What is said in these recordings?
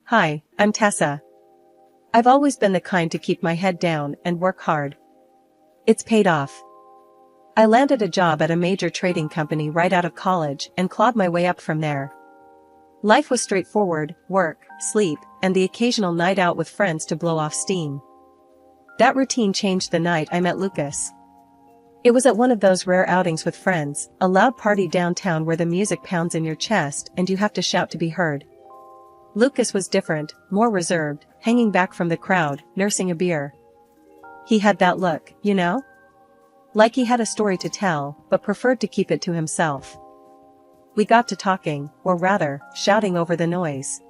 Hi, I'm Tessa. I've always been the kind to keep my head down and work hard. It's paid off. I landed a job at a major trading company right out of college and clawed my way up from there. Life was straightforward: work, sleep, and the occasional night out with friends to blow off steam. That routine changed the night I met Lucas. It was at one of those rare outings with friends, a loud party downtown where the music pounds in your chest and you have to shout to be heard. Lucas was different, more reserved, hanging back from the crowd, nursing a beer. He had that look, you know? Like he had a story to tell, but preferred to keep it to himself. We got to talking, or rather, shouting over the noise.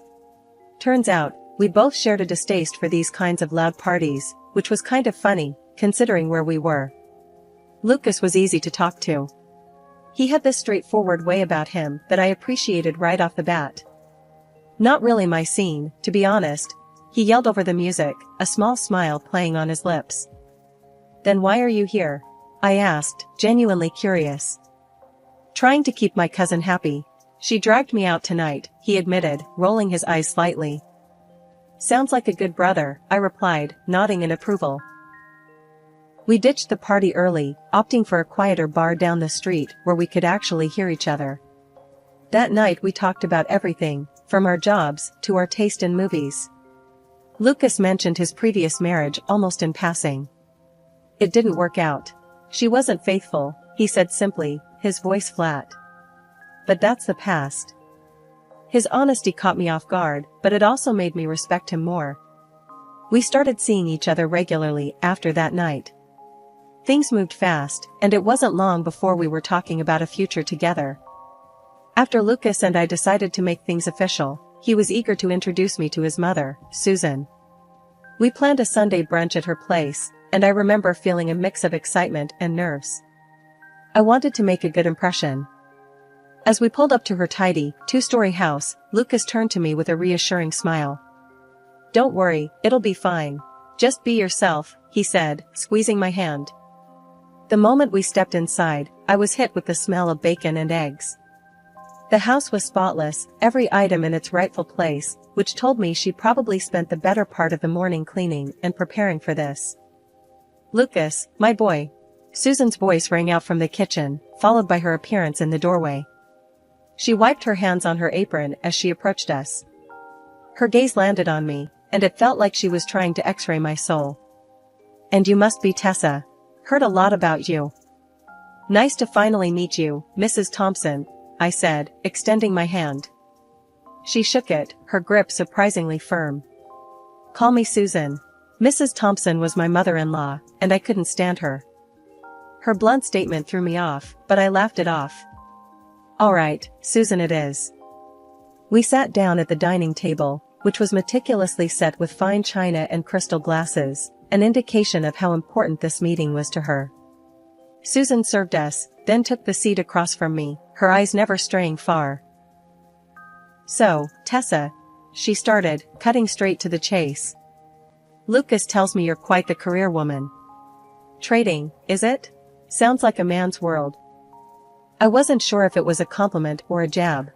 Turns out, we both shared a distaste for these kinds of loud parties, which was kind of funny, considering where we were. Lucas was easy to talk to. He had this straightforward way about him that I appreciated right off the bat. Not really my scene, to be honest. He yelled over the music, a small smile playing on his lips. Then why are you here? I asked, genuinely curious. Trying to keep my cousin happy. She dragged me out tonight, he admitted, rolling his eyes slightly. Sounds like a good brother, I replied, nodding in approval. We ditched the party early, opting for a quieter bar down the street where we could actually hear each other. That night we talked about everything, from our jobs to our taste in movies. Lucas mentioned his previous marriage almost in passing. It didn't work out. She wasn't faithful, he said simply, his voice flat. But that's the past. His honesty caught me off guard, but it also made me respect him more. We started seeing each other regularly after that night. Things moved fast, and it wasn't long before we were talking about a future together. After Lucas and I decided to make things official, he was eager to introduce me to his mother, Susan. We planned a Sunday brunch at her place, and I remember feeling a mix of excitement and nerves. I wanted to make a good impression. As we pulled up to her tidy, two-story house, Lucas turned to me with a reassuring smile. "Don't worry, it'll be fine. Just be yourself," he said, squeezing my hand. The moment we stepped inside, I was hit with the smell of bacon and eggs. The house was spotless, every item in its rightful place, which told me she probably spent the better part of the morning cleaning and preparing for this. "Lucas, my boy." Susan's voice rang out from the kitchen, followed by her appearance in the doorway. She wiped her hands on her apron as she approached us. Her gaze landed on me, and it felt like she was trying to x-ray my soul. "And you must be Tessa. Heard a lot about you." "Nice to finally meet you, Mrs. Thompson," I said, extending my hand. She shook it, her grip surprisingly firm. "Call me Susan." Mrs. Thompson was my mother-in-law, and I couldn't stand her. Her blunt statement threw me off, but I laughed it off. "All right, Susan it is." We sat down at the dining table, which was meticulously set with fine china and crystal glasses, an indication of how important this meeting was to her. Susan served us, then took the seat across from me, her eyes never straying far. "So, Tessa," she started, cutting straight to the chase. "Lucas tells me you're quite the career woman." "Trading, is it? Sounds like a man's world." I wasn't sure if it was a compliment or a jab.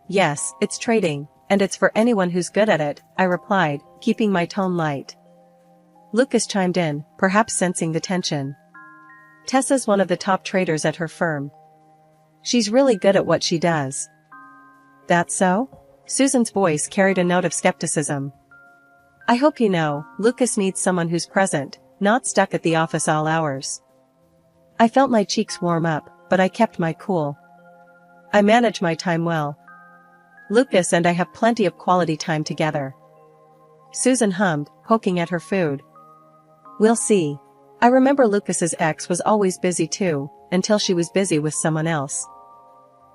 "Yes, it's trading, and it's for anyone who's good at it," I replied, keeping my tone light. Lucas chimed in, perhaps sensing the tension. "Tessa's one of the top traders at her firm. She's really good at what she does." "That so?" Susan's voice carried a note of skepticism. "I hope you know, Lucas needs someone who's present, not stuck at the office all hours." I felt my cheeks warm up, but I kept my cool. "I manage my time well. Lucas and I have plenty of quality time together." Susan hummed, poking at her food. "We'll see." I remember Lucas's ex was always busy too, until she was busy with someone else.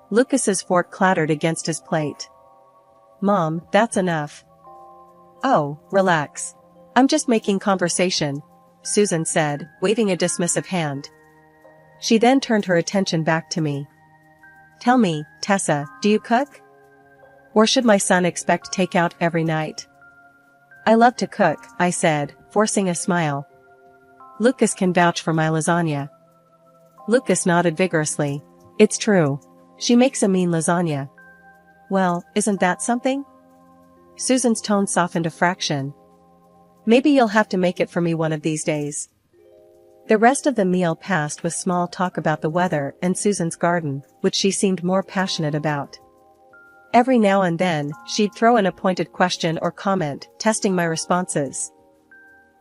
Lucas's fork clattered against his plate. "Mom, that's enough." "Oh, relax. I'm just making conversation," Susan said, waving a dismissive hand. She then turned her attention back to me. "Tell me, Tessa, do you cook? Or should my son expect takeout every night?" "I love to cook," I said, forcing a smile. "Lucas can vouch for my lasagna." Lucas nodded vigorously. "It's true. She makes a mean lasagna." "Well, isn't that something?" Susan's tone softened a fraction. Maybe you'll have to make it for me one of these days. The rest of the meal passed with small talk about the weather and Susan's garden, which she seemed more passionate about. Every now and then, she'd throw in a pointed question or comment, testing my responses.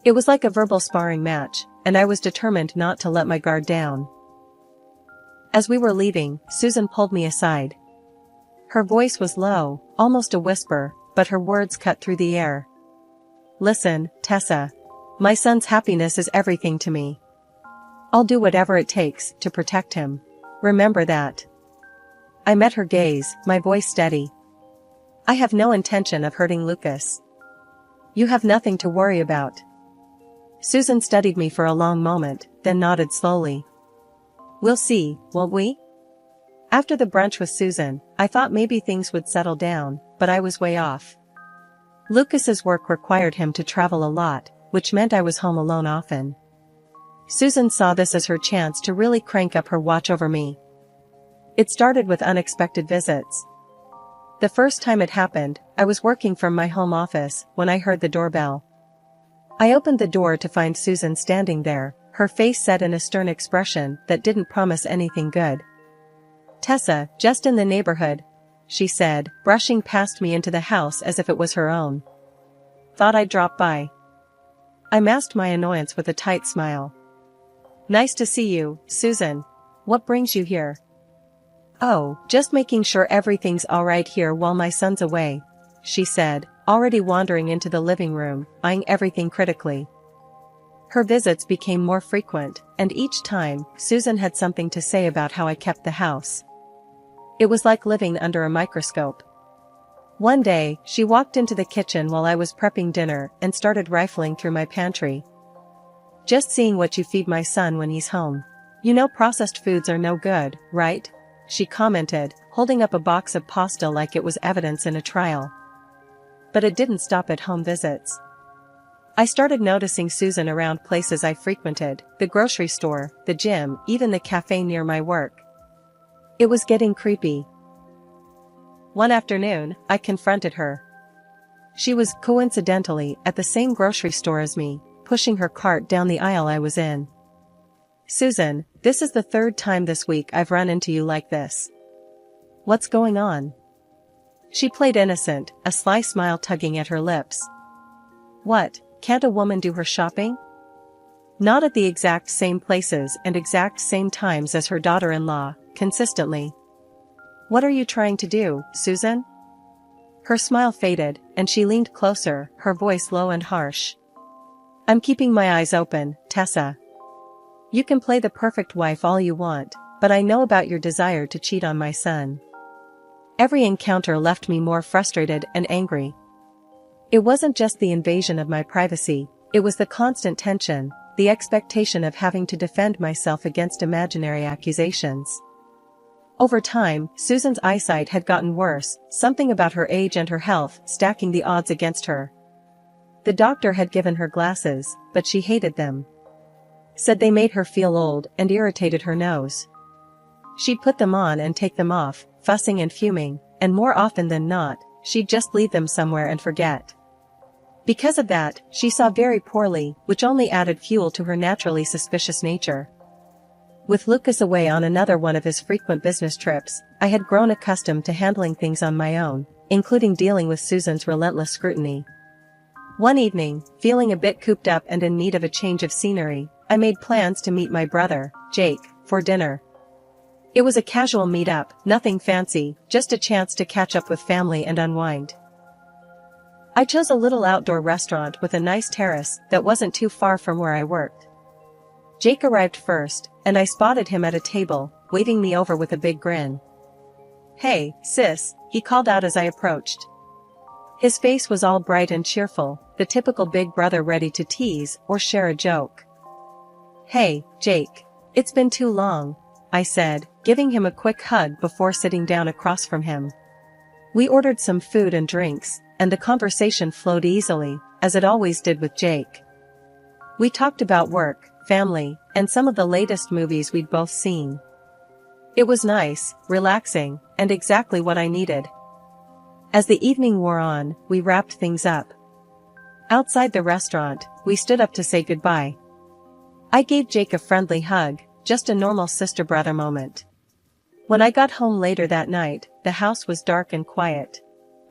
It was like a verbal sparring match, and I was determined not to let my guard down. As we were leaving, Susan pulled me aside. Her voice was low, almost a whisper, but her words cut through the air. Listen, Tessa. My son's happiness is everything to me. I'll do whatever it takes to protect him. Remember that. I met her gaze, my voice steady. I have no intention of hurting Lucas. You have nothing to worry about. Susan studied me for a long moment, then nodded slowly. We'll see, won't we? After the brunch with Susan, I thought maybe things would settle down, but I was way off. Lucas's work required him to travel a lot, which meant I was home alone often. Susan saw this as her chance to really crank up her watch over me. It started with unexpected visits. The first time it happened, I was working from my home office when I heard the doorbell. I opened the door to find Susan standing there, her face set in a stern expression that didn't promise anything good. Tessa, just in the neighborhood, she said, brushing past me into the house as if it was her own. Thought I'd drop by. I masked my annoyance with a tight smile. Nice to see you, Susan. What brings you here? Oh, just making sure everything's alright here while my son's away, she said, already wandering into the living room, eyeing everything critically. Her visits became more frequent, and each time, Susan had something to say about how I kept the house. It was like living under a microscope. One day, she walked into the kitchen while I was prepping dinner and started rifling through my pantry. Just seeing what you feed my son when he's home. You know processed foods are no good, right? She commented, holding up a box of pasta like it was evidence in a trial. But it didn't stop at home visits. I started noticing Susan around places I frequented, the grocery store, the gym, even the cafe near my work. It was getting creepy. One afternoon, I confronted her. She was, coincidentally, at the same grocery store as me, pushing her cart down the aisle I was in. Susan, this is the third time this week I've run into you like this. What's going on? She played innocent, a sly smile tugging at her lips. What, can't a woman do her shopping? Not at the exact same places and exact same times as her daughter-in-law, consistently. What are you trying to do, Susan? Her smile faded, and she leaned closer, her voice low and harsh. I'm keeping my eyes open, Tessa. You can play the perfect wife all you want, but I know about your desire to cheat on my son. Every encounter left me more frustrated and angry. It wasn't just the invasion of my privacy, it was the constant tension, the expectation of having to defend myself against imaginary accusations. Over time, Susan's eyesight had gotten worse, something about her age and her health stacking the odds against her. The doctor had given her glasses, but she hated them. Said they made her feel old and irritated her nose. She'd put them on and take them off, fussing and fuming, and more often than not, she'd just leave them somewhere and forget. Because of that, she saw very poorly, which only added fuel to her naturally suspicious nature. With Lucas away on another one of his frequent business trips, I had grown accustomed to handling things on my own, including dealing with Susan's relentless scrutiny. One evening, feeling a bit cooped up and in need of a change of scenery, I made plans to meet my brother, Jake, for dinner. It was a casual meet-up, nothing fancy, just a chance to catch up with family and unwind. I chose a little outdoor restaurant with a nice terrace that wasn't too far from where I worked. Jake arrived first, and I spotted him at a table, waving me over with a big grin. Hey, sis, he called out as I approached. His face was all bright and cheerful, the typical big brother ready to tease or share a joke. Hey, Jake. It's been too long, I said, giving him a quick hug before sitting down across from him. We ordered some food and drinks, and the conversation flowed easily, as it always did with Jake. We talked about work, family, and some of the latest movies we'd both seen. It was nice, relaxing, and exactly what I needed. As the evening wore on, we wrapped things up. Outside the restaurant, we stood up to say goodbye. I gave Jake a friendly hug, just a normal sister-brother moment. When I got home later that night, the house was dark and quiet.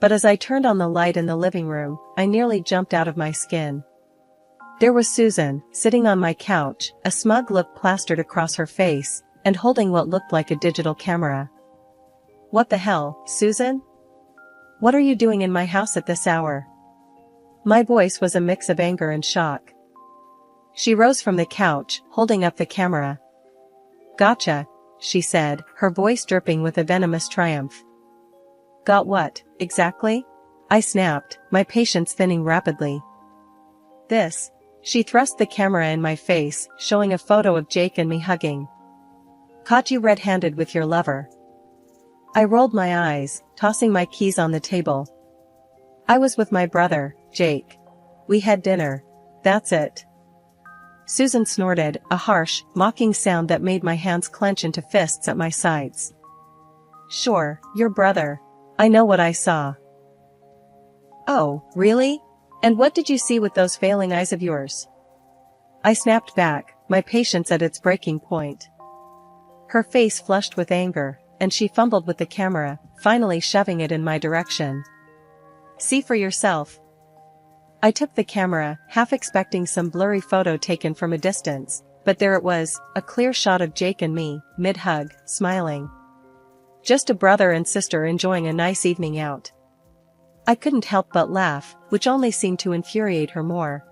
But as I turned on the light in the living room, I nearly jumped out of my skin. There was Susan, sitting on my couch, a smug look plastered across her face, and holding what looked like a digital camera. "What the hell, Susan? What are you doing in my house at this hour?" My voice was a mix of anger and shock. She rose from the couch, holding up the camera. "Gotcha," she said, her voice dripping with a venomous triumph. "Got what, exactly?" I snapped, my patience thinning rapidly. "This." She thrust the camera in my face, showing a photo of Jake and me hugging. "Caught you red-handed with your lover." I rolled my eyes, tossing my keys on the table. "I was with my brother, Jake. We had dinner. That's it." Susan snorted, a harsh, mocking sound that made my hands clench into fists at my sides. "Sure, your brother. I know what I saw." "Oh, really? And what did you see with those failing eyes of yours?" I snapped back, my patience at its breaking point. Her face flushed with anger, and she fumbled with the camera, finally shoving it in my direction. "See for yourself." I took the camera, half expecting some blurry photo taken from a distance, but there it was, a clear shot of Jake and me, mid-hug, smiling. Just a brother and sister enjoying a nice evening out. I couldn't help but laugh, which only seemed to infuriate her more.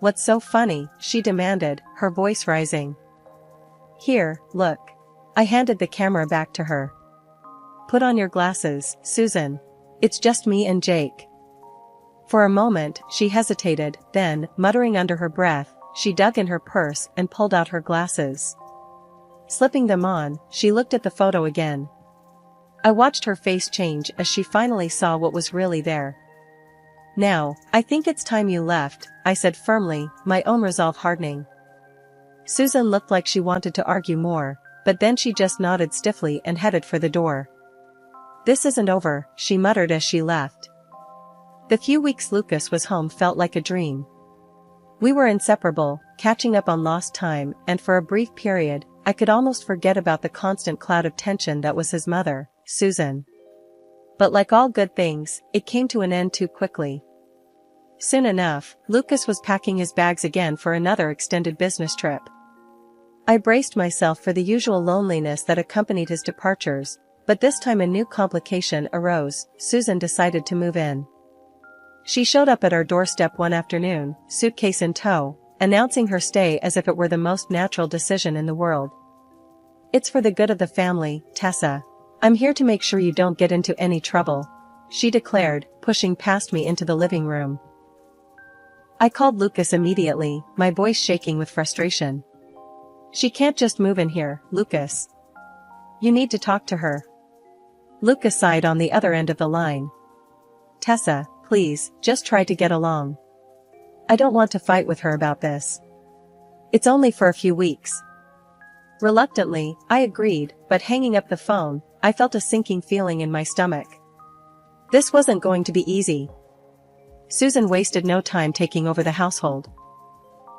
"What's so funny?" she demanded, her voice rising. "Here, look." I handed the camera back to her. "Put on your glasses, Susan. It's just me and Jake." For a moment, she hesitated, then, muttering under her breath, she dug in her purse and pulled out her glasses. Slipping them on, she looked at the photo again. I watched her face change as she finally saw what was really there. "Now, I think it's time you left," I said firmly, my own resolve hardening. Susan looked like she wanted to argue more, but then she just nodded stiffly and headed for the door. "This isn't over," she muttered as she left. The few weeks Lucas was home felt like a dream. We were inseparable, catching up on lost time, and for a brief period, I could almost forget about the constant cloud of tension that was his mother, Susan. But like all good things, it came to an end too quickly. Soon enough, Lucas was packing his bags again for another extended business trip. I braced myself for the usual loneliness that accompanied his departures, but this time a new complication arose. Susan decided to move in. She showed up at our doorstep one afternoon, suitcase in tow, announcing her stay as if it were the most natural decision in the world. "It's for the good of the family, Tessa. I'm here to make sure you don't get into any trouble," she declared, pushing past me into the living room. I called Lucas immediately, my voice shaking with frustration. "She can't just move in here, Lucas. You need to talk to her." Lucas sighed on the other end of the line. "Tessa, please, just try to get along. I don't want to fight with her about this. It's only for a few weeks." Reluctantly, I agreed, but hanging up the phone, I felt a sinking feeling in my stomach. This wasn't going to be easy. Susan wasted no time taking over the household.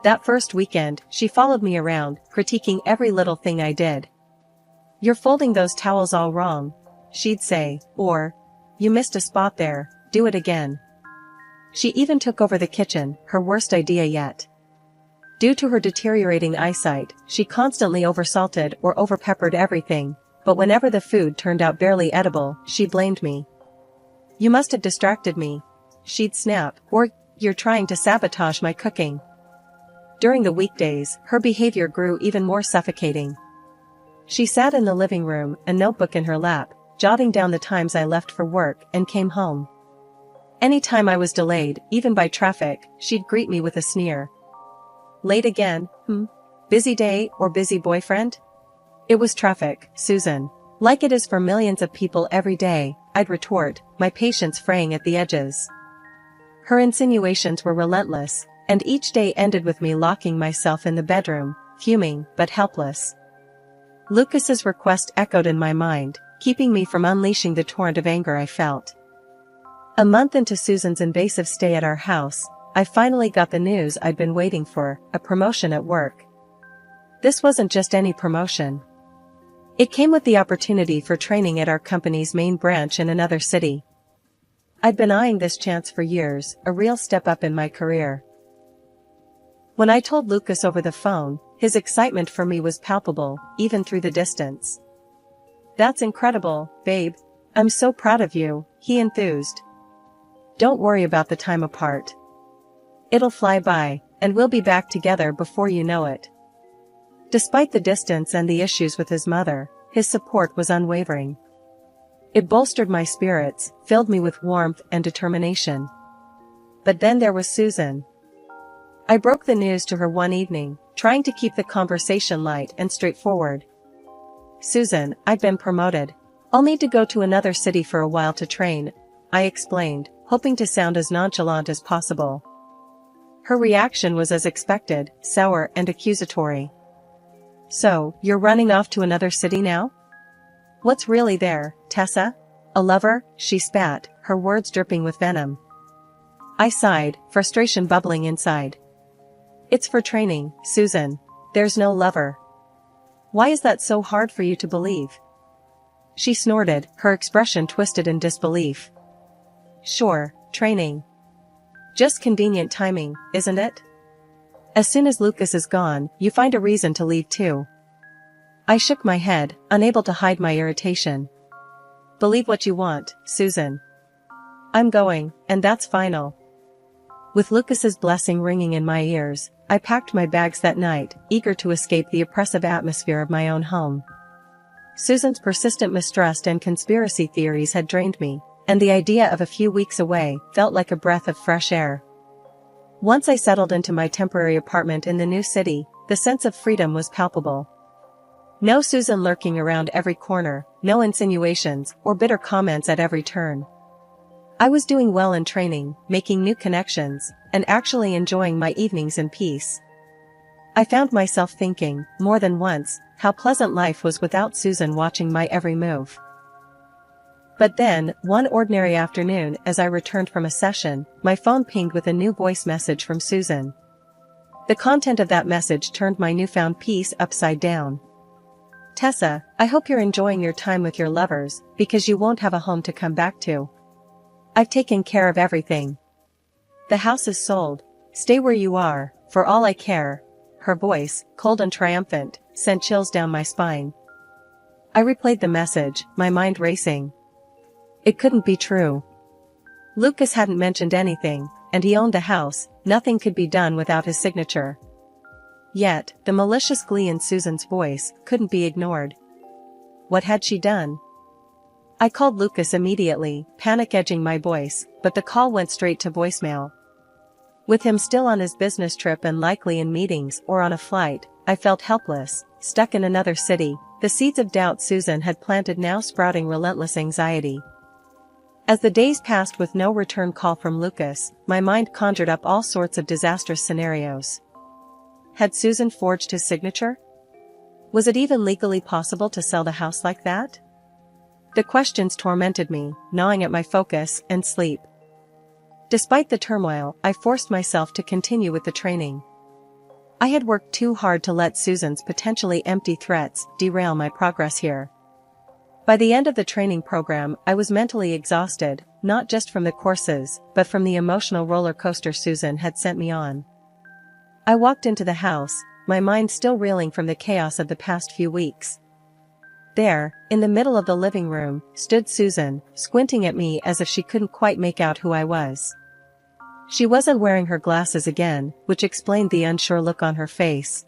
That first weekend, she followed me around, critiquing every little thing I did. "You're folding those towels all wrong," she'd say, or, "You missed a spot there, do it again." She even took over the kitchen, her worst idea yet. Due to her deteriorating eyesight, she constantly oversalted or overpeppered everything, but whenever the food turned out barely edible, she blamed me. "You must have distracted me," she'd snap, or, "You're trying to sabotage my cooking." During the weekdays, her behavior grew even more suffocating. She sat in the living room, a notebook in her lap, jotting down the times I left for work and came home. Anytime I was delayed, even by traffic, she'd greet me with a sneer. "Late again, Busy day or busy boyfriend?" "It was traffic, Susan. Like it is for millions of people every day," I'd retort, my patience fraying at the edges. Her insinuations were relentless, and each day ended with me locking myself in the bedroom, fuming but helpless. Lucas's request echoed in my mind, keeping me from unleashing the torrent of anger I felt. A month into Susan's invasive stay at our house, I finally got the news I'd been waiting for, a promotion at work. This wasn't just any promotion. It came with the opportunity for training at our company's main branch in another city. I'd been eyeing this chance for years, a real step up in my career. When I told Lucas over the phone, his excitement for me was palpable, even through the distance. "That's incredible, babe. I'm so proud of you," he enthused. "Don't worry about the time apart. It'll fly by, and we'll be back together before you know it." Despite the distance and the issues with his mother, his support was unwavering. It bolstered my spirits, filled me with warmth and determination. But then there was Susan. I broke the news to her one evening, trying to keep the conversation light and straightforward. "Susan, I've been promoted. I'll need to go to another city for a while to train," I explained, hoping to sound as nonchalant as possible. Her reaction was as expected, sour and accusatory. "So, you're running off to another city now? What's really there, Tessa? A lover?" she spat, her words dripping with venom. I sighed, frustration bubbling inside. "It's for training, Susan. There's no lover." "Why is that so hard for you to believe?" She snorted, her expression twisted in disbelief. "Sure, training. Just convenient timing, isn't it? As soon as Lucas is gone, you find a reason to leave too." I shook my head, unable to hide my irritation. "Believe what you want, Susan. I'm going, and that's final." With Lucas's blessing ringing in my ears, I packed my bags that night, eager to escape the oppressive atmosphere of my own home. Susan's persistent mistrust and conspiracy theories had drained me, and the idea of a few weeks away felt like a breath of fresh air. Once I settled into my temporary apartment in the new city, the sense of freedom was palpable. No Susan lurking around every corner, no insinuations or bitter comments at every turn. I was doing well in training, making new connections, and actually enjoying my evenings in peace. I found myself thinking, more than once, how pleasant life was without Susan watching my every move. But then, one ordinary afternoon as I returned from a session, my phone pinged with a new voice message from Susan. The content of that message turned my newfound peace upside down. "Tessa, I hope you're enjoying your time with your lovers, because you won't have a home to come back to. I've taken care of everything. The house is sold. Stay where you are, for all I care." Her voice, cold and triumphant, sent chills down my spine. I replayed the message, my mind racing. It couldn't be true. Lucas hadn't mentioned anything, and he owned the house, nothing could be done without his signature. Yet, the malicious glee in Susan's voice couldn't be ignored. What had she done? I called Lucas immediately, panic edging my voice, but the call went straight to voicemail. With him still on his business trip and likely in meetings or on a flight, I felt helpless, stuck in another city, the seeds of doubt Susan had planted now sprouting relentless anxiety. As the days passed with no return call from Lucas, my mind conjured up all sorts of disastrous scenarios. Had Susan forged his signature? Was it even legally possible to sell the house like that? The questions tormented me, gnawing at my focus and sleep. Despite the turmoil, I forced myself to continue with the training. I had worked too hard to let Susan's potentially empty threats derail my progress here. By the end of the training program, I was mentally exhausted, not just from the courses, but from the emotional roller coaster Susan had sent me on. I walked into the house, my mind still reeling from the chaos of the past few weeks. There, in the middle of the living room, stood Susan, squinting at me as if she couldn't quite make out who I was. She wasn't wearing her glasses again, which explained the unsure look on her face.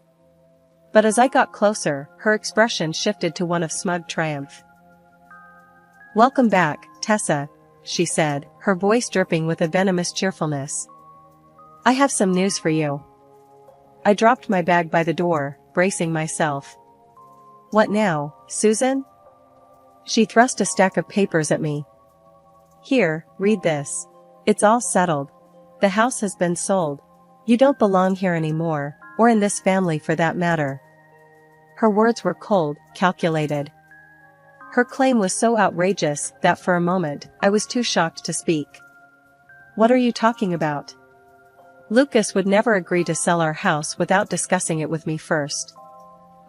But as I got closer, her expression shifted to one of smug triumph. "Welcome back, Tessa," she said, her voice dripping with a venomous cheerfulness. "I have some news for you." I dropped my bag by the door, bracing myself. "What now, Susan?" She thrust a stack of papers at me. "Here, read this. It's all settled. The house has been sold. You don't belong here anymore, or in this family for that matter." Her words were cold, calculated. Her claim was so outrageous that for a moment, I was too shocked to speak. What are you talking about? Lucas would never agree to sell our house without discussing it with me first.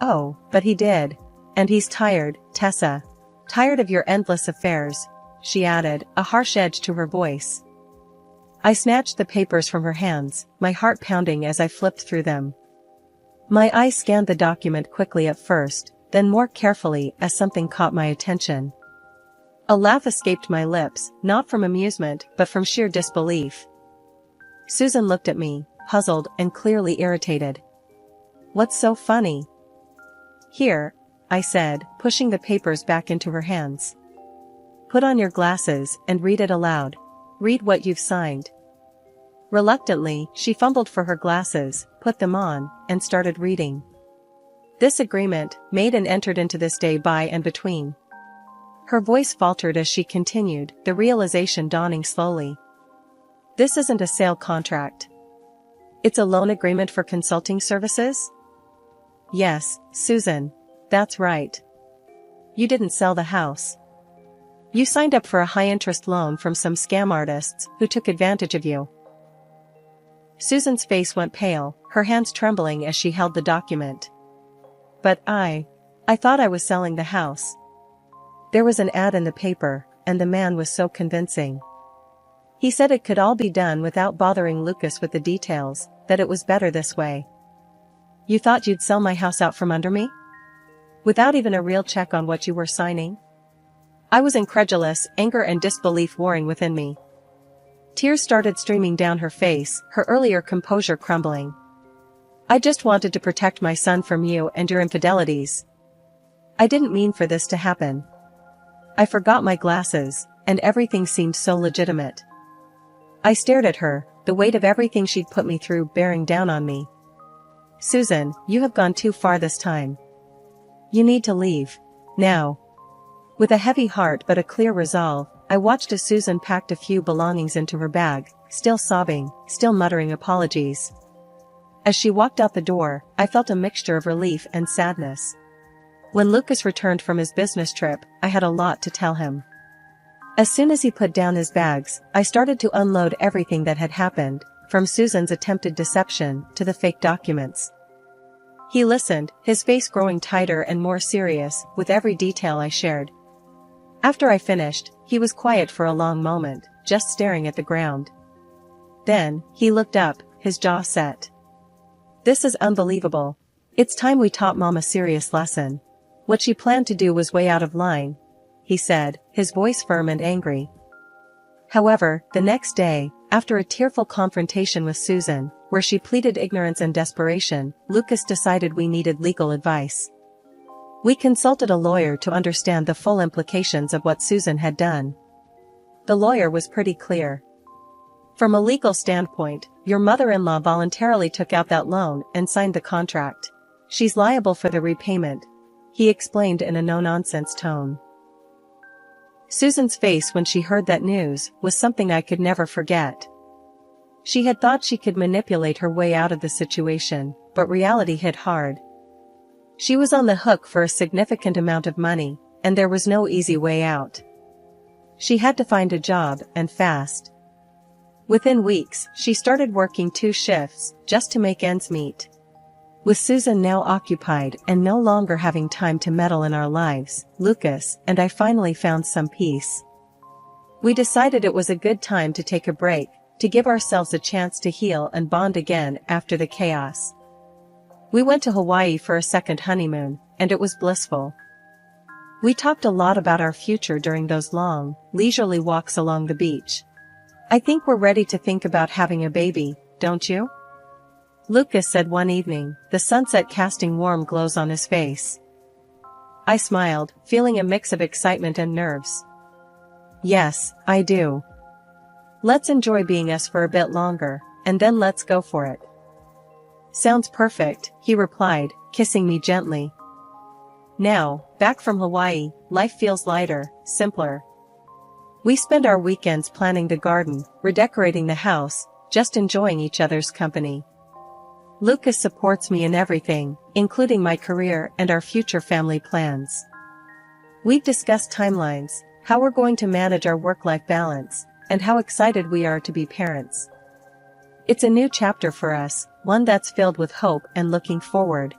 Oh, but he did. And he's tired, Tessa. Tired of your endless affairs, she added, a harsh edge to her voice. I snatched the papers from her hands, my heart pounding as I flipped through them. My eyes scanned the document quickly at first, then more carefully as something caught my attention. A laugh escaped my lips, not from amusement but from sheer disbelief. Susan looked at me, puzzled and clearly irritated. What's so funny? Here, I said, pushing the papers back into her hands. Put on your glasses and read it aloud. Read what you've signed. Reluctantly, she fumbled for her glasses, put them on, and started reading. This agreement, made and entered into this day by and between. Her voice faltered as she continued, the realization dawning slowly. This isn't a sale contract. It's a loan agreement for consulting services? Yes, Susan. That's right. You didn't sell the house. You signed up for a high-interest loan from some scam artists who took advantage of you. Susan's face went pale, her hands trembling as she held the document. But I thought I was selling the house. There was an ad in the paper, and the man was so convincing. He said it could all be done without bothering Lucas with the details, that it was better this way. You thought you'd sell my house out from under me? Without even a real check on what you were signing? I was incredulous, anger and disbelief warring within me. Tears started streaming down her face, her earlier composure crumbling. I just wanted to protect my son from you and your infidelities. I didn't mean for this to happen. I forgot my glasses, and everything seemed so legitimate. I stared at her, the weight of everything she'd put me through bearing down on me. Susan, you have gone too far this time. You need to leave. Now. With a heavy heart but a clear resolve, I watched as Susan packed a few belongings into her bag, still sobbing, still muttering apologies. As she walked out the door, I felt a mixture of relief and sadness. When Lucas returned from his business trip, I had a lot to tell him. As soon as he put down his bags, I started to unload everything that had happened, from Susan's attempted deception to the fake documents. He listened, his face growing tighter and more serious with every detail I shared. After I finished, he was quiet for a long moment, just staring at the ground. Then, he looked up, his jaw set. This is unbelievable. It's time we taught Mom a serious lesson. What she planned to do was way out of line, he said, his voice firm and angry. However, the next day, after a tearful confrontation with Susan, where she pleaded ignorance and desperation, Lucas decided we needed legal advice. We consulted a lawyer to understand the full implications of what Susan had done. The lawyer was pretty clear. From a legal standpoint, your mother-in-law voluntarily took out that loan and signed the contract. She's liable for the repayment, he explained in a no-nonsense tone. Susan's face when she heard that news was something I could never forget. She had thought she could manipulate her way out of the situation, but reality hit hard. She was on the hook for a significant amount of money, and there was no easy way out. She had to find a job, and fast. Within weeks, she started working 2 shifts, just to make ends meet. With Susan now occupied and no longer having time to meddle in our lives, Lucas and I finally found some peace. We decided it was a good time to take a break, to give ourselves a chance to heal and bond again after the chaos. We went to Hawaii for a second honeymoon, and it was blissful. We talked a lot about our future during those long, leisurely walks along the beach. I think we're ready to think about having a baby, don't you? Lucas said one evening, the sunset casting warm glows on his face. I smiled, feeling a mix of excitement and nerves. Yes, I do. Let's enjoy being us for a bit longer, and then let's go for it. Sounds perfect, he replied, kissing me gently. Now, back from Hawaii, life feels lighter, simpler. We spend our weekends planning the garden, redecorating the house, just enjoying each other's company. Lucas supports me in everything, including my career and our future family plans. We've discussed timelines, how we're going to manage our work-life balance, and how excited we are to be parents. It's a new chapter for us, one that's filled with hope and looking forward.